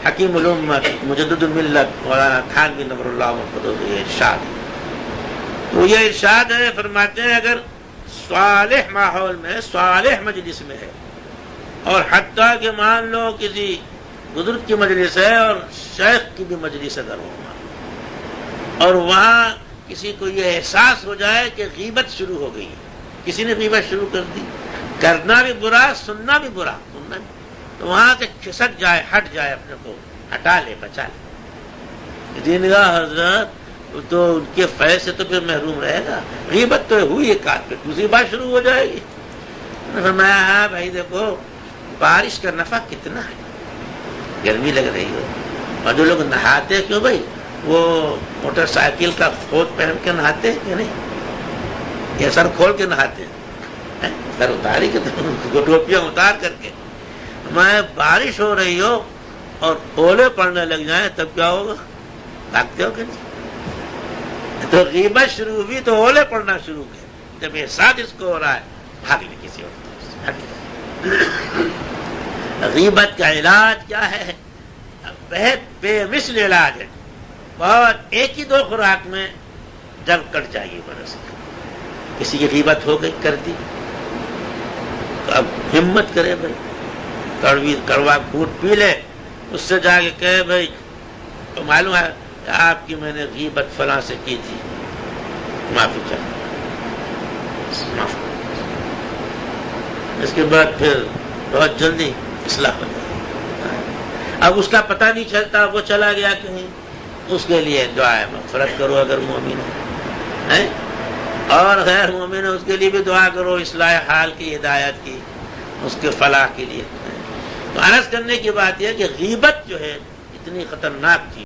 حکیم الامت مجدد الملت مولانا تھانوی نور اللہ محمد یہ ارشاد ہے. تو یہ ارشاد ہے، فرماتے ہیں اگر صالح ماحول میں، صالح مجلس میں ہے، اور حتیٰ کہ مان لو کسی بزرگ کی مجلس ہے اور شیخ کی بھی مجلس اگر ہو، اور وہاں کسی کو یہ احساس ہو جائے کہ غیبت شروع ہو گئی، کسی نے غیبت شروع کر دی، کرنا بھی برا، سننا بھی برا، سننا بھی، تو وہاں سے کھسک جائے، ہٹ جائے، اپنے کو ہٹا لے، بچا لے. دینگاہ حضرت تو ان کے فیض سے تو پھر محروم رہے گا. غیبت تو ہوئی ایک آدھ پہ دوسری بات شروع ہو جائے گی. فرمایا ہاں بھائی دیکھو بارش کا نفع کتنا ہے، گرمی لگ رہی ہو، اور جو لوگ نہاتے کیوں بھائی، وہ موٹر سائیکل کا کھود پہن کے نہاتے ہیں کہ نہیں، یا سر کھول کے نہاتے ہیں، سر اتاری کے ٹوپیاں اتار کر کے. میں بارش ہو رہی ہو اور اولے پڑنے لگ جائیں تب کیا ہوگا، بھاگتے ہو کہ نہیں؟ تو غیبت شروع ہوئی تو اولے پڑنا شروع کر، جب احساس اس کو ہو رہا ہے بھاگ لے کسی اور. غیبت کا علاج کیا ہے؟ بہت بے مثل علاج ہے، بہت ایک ہی دو خوراک میں جب کٹ جائے گی برس. کسی کی غیبت ہو گئی، کر دی، تو اب ہمت کرے بھائی، کڑوا گھونٹ پی لے، اس سے جا کے کہے بھائی تو معلوم ہے آپ کی میں نے غیبت فلاں سے کی تھی، معافی چاہیے، معاف. اس کے بعد پھر بہت جلدی اصلاح ہو جائے. اب اس کا پتہ نہیں چلتا وہ چلا گیا کہیں، اس کے لیے دعا مغفرت کرو اگر مومن ہے، اور غیر مومن ہے اس کے لیے بھی دعا کرو، اصلاح حال کی، ہدایت کی، اس کے فلاح کے لیے. تو عرض کرنے کی بات یہ ہے کہ غیبت جو ہے اتنی خطرناک تھی.